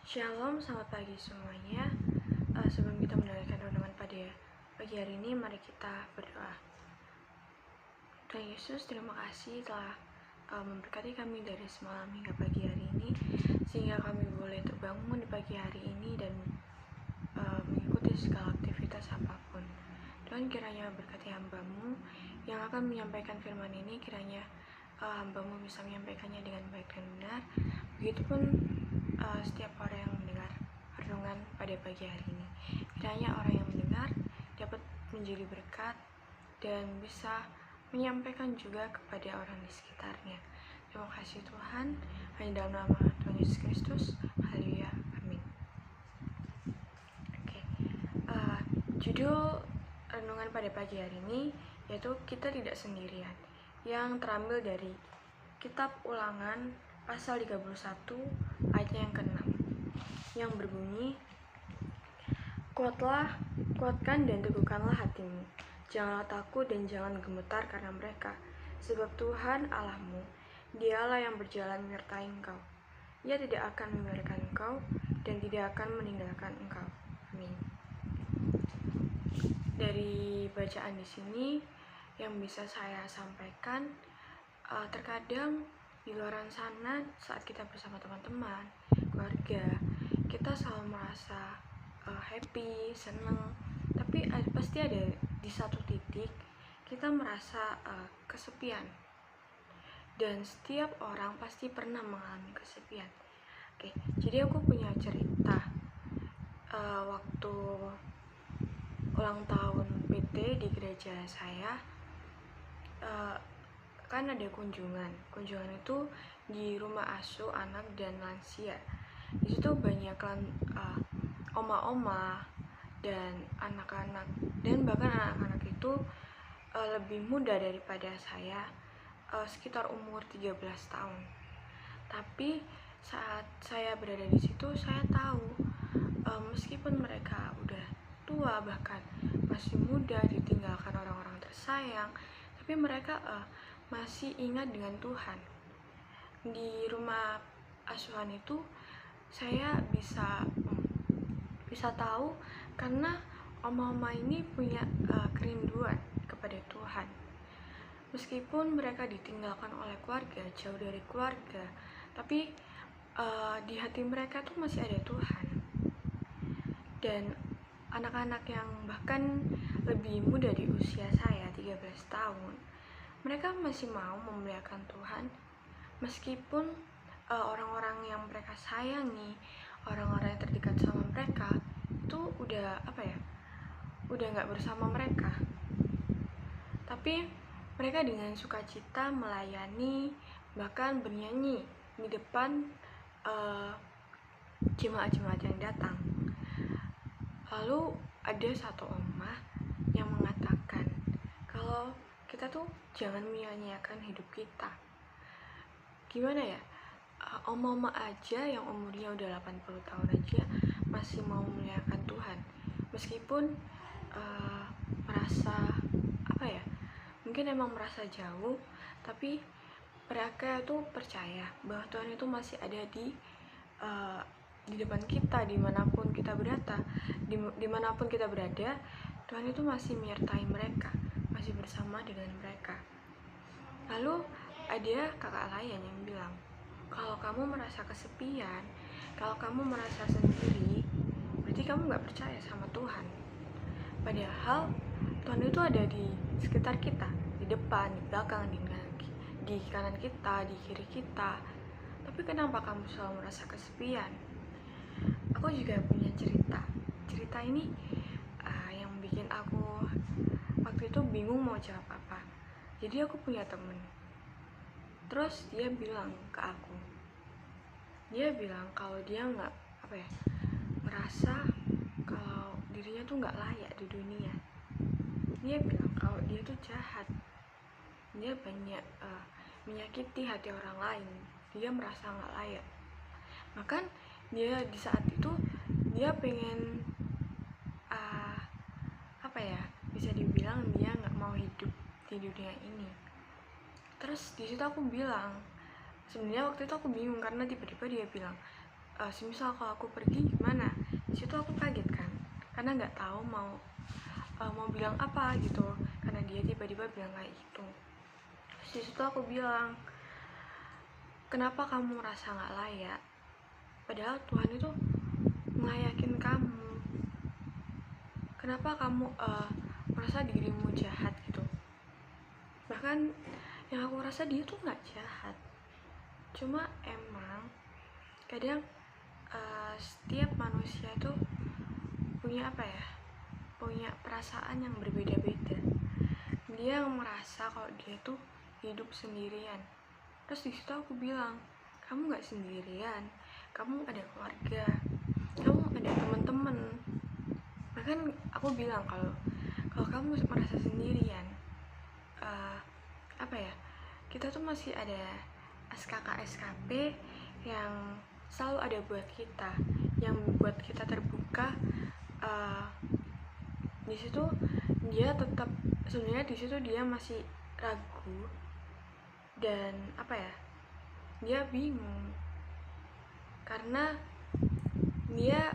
Shalom, selamat pagi semuanya. Sebelum kita mendengarkan renungan pada pagi hari ini, mari kita berdoa. Tuhan Yesus, terima kasih telah memberkati kami dari semalam hingga pagi hari ini, sehingga kami boleh terbangun di pagi hari ini dan mengikuti segala aktivitas apapun. Tuhan, kiranya berkati hamba-Mu yang akan menyampaikan firman ini, kiranya hamba-Mu bisa menyampaikannya dengan baik dan benar. Begitupun setiap orang yang mendengar renungan pada pagi hari ini, kiranya orang yang mendengar dapat menjadi berkat dan bisa menyampaikan juga kepada orang di sekitarnya. Terima kasih Tuhan, hanya dalam nama Tuhan Yesus Kristus. Haleluya, amin. Judul renungan pada pagi hari ini yaitu Kita Tidak Sendirian, yang terambil dari Kitab Ulangan pasal 31 ayat yang ke-6, yang berbunyi, kuatkan dan teguhkanlah hatimu, janganlah takut dan jangan gemetar karena mereka, sebab Tuhan Allahmu, Dialah yang berjalan menyertai engkau. Ia tidak akan membiarkan engkau dan tidak akan meninggalkan engkau. Amin. Dari bacaan di sini yang bisa saya sampaikan, terkadang di luar sana saat kita bersama teman-teman, keluarga, kita selalu merasa happy, senang, tapi pasti ada di satu titik kita merasa kesepian. Dan setiap orang pasti pernah mengalami kesepian. Jadi aku punya cerita waktu ulang tahun PT di gereja saya, kan ada kunjungan itu di rumah asuh anak dan lansia. Di situ banyak oma-oma dan anak-anak, dan bahkan anak-anak itu lebih muda daripada saya, sekitar umur 13 tahun. Tapi saat saya berada di situ, saya tahu meskipun mereka udah tua, bahkan masih muda, ditinggalkan orang-orang tersayang, tapi mereka masih ingat dengan Tuhan. Di rumah asuhan itu saya bisa tahu karena oma-oma ini punya kerinduan kepada Tuhan. Meskipun mereka ditinggalkan oleh keluarga, jauh dari keluarga, tapi di hati mereka tuh masih ada Tuhan. Dan anak-anak yang bahkan lebih muda di usia saya, 13 tahun, mereka masih mau memuliakan Tuhan, meskipun orang-orang yang mereka sayangi, orang-orang yang terdekat sama mereka itu udah nggak bersama mereka. Tapi mereka dengan sukacita melayani, bahkan bernyanyi di depan jemaat-jemaat yang datang. Lalu ada satu oma yang mengatakan kalau kita tuh jangan menyia-nyiakan hidup kita. Gimana ya, oma-oma aja yang umurnya udah 80 tahun aja masih mau memuliakan Tuhan, meskipun merasa mungkin emang merasa jauh, tapi mereka tuh percaya bahwa Tuhan itu masih ada di depan kita, dimanapun kita berada, Tuhan itu masih menyertai mereka, masih bersama dengan mereka. Lalu ada kakak lain yang bilang, kalau kamu merasa kesepian, kalau kamu merasa sendiri, berarti kamu gak percaya sama Tuhan. Padahal Tuhan itu ada di sekitar kita, di depan, di belakang, di kanan kita, di kiri kita. Tapi kenapa kamu selalu merasa kesepian? Aku juga punya cerita ini yang bikin aku waktu itu bingung mau jawab apa. Jadi aku punya temen, terus dia bilang ke aku, dia bilang kalau dia nggak merasa kalau dirinya tuh nggak layak di dunia. Dia bilang kalau dia tuh jahat, dia banyak menyakiti hati orang lain, dia merasa nggak layak. Bahkan dia di saat itu dia pengen bisa dibilang dia nggak mau hidup di dunia ini. Terus di situ aku bilang, sebenarnya waktu itu aku bingung karena tiba-tiba dia bilang semisal kalau aku pergi gimana, di situ aku kaget kan, karena nggak tahu mau bilang apa gitu, karena dia tiba-tiba bilang kayak gitu. Terus di situ aku bilang, kenapa kamu merasa nggak layak, padahal Tuhan itu ngelayakin kamu. Kenapa kamu merasa dirimu jahat gitu? Bahkan yang aku rasa dia tuh nggak jahat, cuma emang kadang setiap manusia itu punya punya perasaan yang berbeda-beda. Dia merasa kalau dia tuh hidup sendirian. Terus di situ aku bilang, kamu nggak sendirian, kamu ada keluarga, kamu ada teman-teman. Bahkan aku bilang kalau kamu merasa sendirian, kita tuh masih ada SKK SKP yang selalu ada buat kita, yang buat kita terbuka. Di situ dia tetap, sebenarnya di situ dia masih ragu dan dia bingung karena dia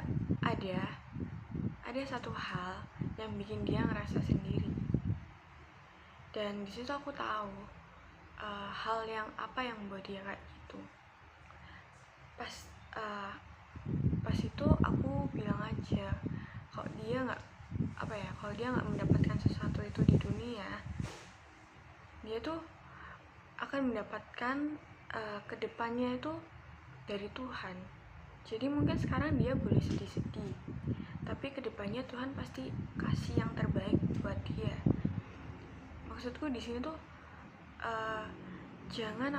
ada satu hal yang bikin dia ngerasa sendiri. Dan di situ aku tahu hal yang yang buat dia kayak gitu. Pas itu aku bilang aja kalau dia nggak mendapatkan sesuatu itu di dunia, dia tuh akan mendapatkan kedepannya itu dari Tuhan. Jadi mungkin sekarang dia boleh sedih-sedih, tapi kedepannya Tuhan pasti kasih yang terbaik buat dia. Maksudku di sini tuh jangan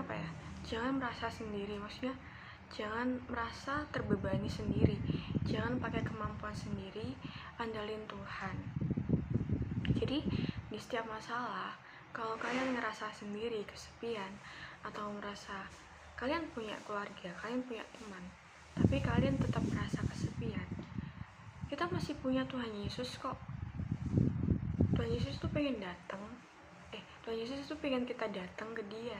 merasa sendiri, maksudnya jangan merasa terbebani sendiri, jangan pakai kemampuan sendiri, andalin Tuhan. Jadi di setiap masalah, kalau kalian ngerasa sendiri, kesepian, atau merasa kalian punya keluarga, kalian punya teman, tapi kalian tetap merasa kesepian, kita masih punya Tuhan Yesus kok. Tuhan Yesus tuh pengen Tuhan Yesus tuh pengen kita datang ke dia.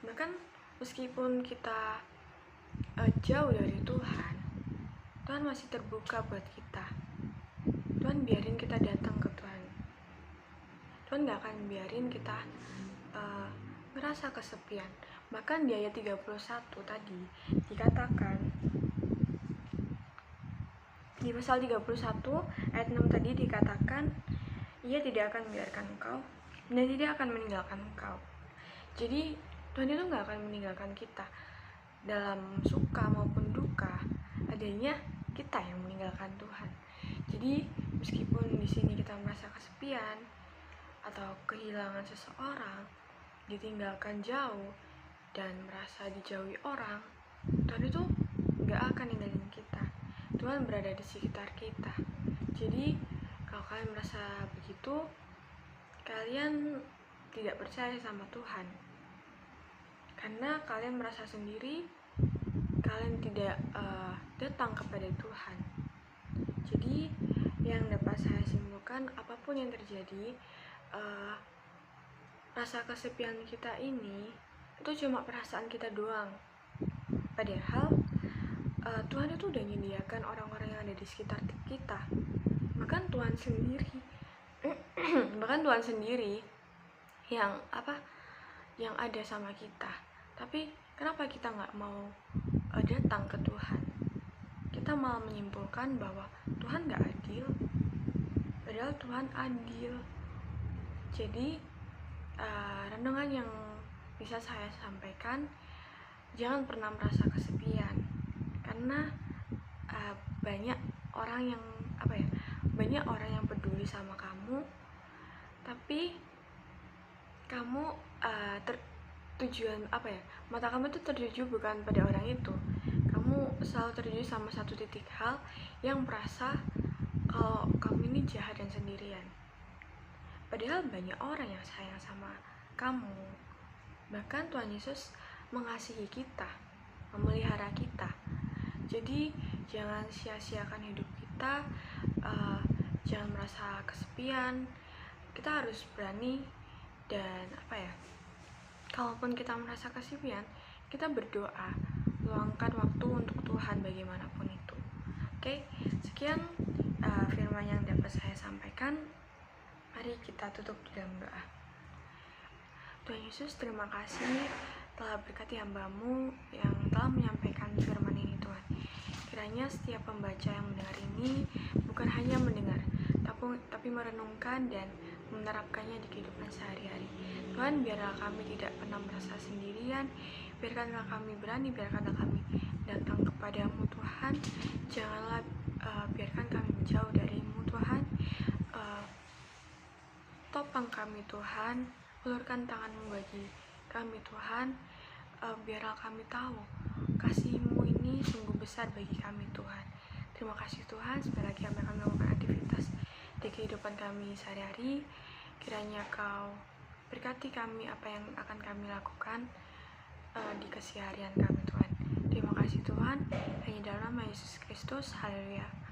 Bahkan meskipun kita jauh dari Tuhan, Tuhan masih terbuka buat kita. Tuhan biarin kita datang ke Tuhan. Tuhan gak akan biarin kita ngerasa kesepian. Bahkan di ayat 31 tadi dikatakan, di pasal 31 ayat 6 tadi dikatakan, Ia tidak akan membiarkan engkau dan tidak akan meninggalkan engkau. Jadi Tuhan itu gak akan meninggalkan kita dalam suka maupun duka. Adanya kita yang meninggalkan Tuhan. Jadi meskipun di sini kita merasa kesepian atau kehilangan seseorang, ditinggalkan jauh dan merasa dijauhi orang, Tuhan itu gak akan ninggalin kita. Tuhan berada di sekitar kita. Jadi kalau kalian merasa begitu, kalian tidak percaya sama Tuhan, karena kalian merasa sendiri, kalian tidak datang kepada Tuhan. Jadi yang dapat saya simpulkan, apapun yang terjadi, rasa kesepian kita ini itu cuma perasaan kita doang. Padahal Tuhan itu udah menyediakan orang-orang yang ada di sekitar kita. Bahkan Tuhan sendiri yang ada sama kita. Tapi kenapa kita nggak mau datang ke Tuhan? Kita malah menyimpulkan bahwa Tuhan nggak adil, padahal Tuhan adil. Jadi renungan yang bisa saya sampaikan, jangan pernah merasa kesepian, karena banyak orang yang peduli sama kamu, tapi kamu mata kamu itu tertuju bukan pada orang itu. Kamu selalu tertuju sama satu titik hal yang merasa kalau kamu ini jahat dan sendirian. Padahal banyak orang yang sayang sama kamu. Bahkan Tuhan Yesus mengasihi kita, memelihara kita. Jadi jangan sia-siakan hidup kita, jangan merasa kesepian. Kita harus berani dan kalaupun kita merasa kesepian, kita berdoa, luangkan waktu untuk Tuhan bagaimanapun itu. Oke, sekian firman yang dapat saya sampaikan. Mari kita tutup dalam doa. Tuhan Yesus, terima kasih telah berkati hamba-Mu yang telah menyampaikan firman ini Tuhan. Kiranya setiap pembaca yang mendengar ini bukan hanya mendengar, tapi merenungkan dan menerapkannya di kehidupan sehari-hari. Tuhan, biarlah kami tidak pernah merasa sendirian, biarkanlah kami berani, biarkanlah kami datang kepadamu Tuhan. Janganlah biarkan kami menjauh dari-Mu Tuhan. Topang kami Tuhan, ulurkan tangan-Mu bagi kami Tuhan. Biarlah kami tahu kasih-Mu ini sungguh besar bagi kami Tuhan. Terima kasih Tuhan, sekali lagi kami akan melakukan aktivitas di kehidupan kami sehari-hari. Kiranya Kau berkati kami apa yang akan kami lakukan di keseharian kami Tuhan. Terima kasih Tuhan, hanya dalam nama Yesus Kristus. Haleluya.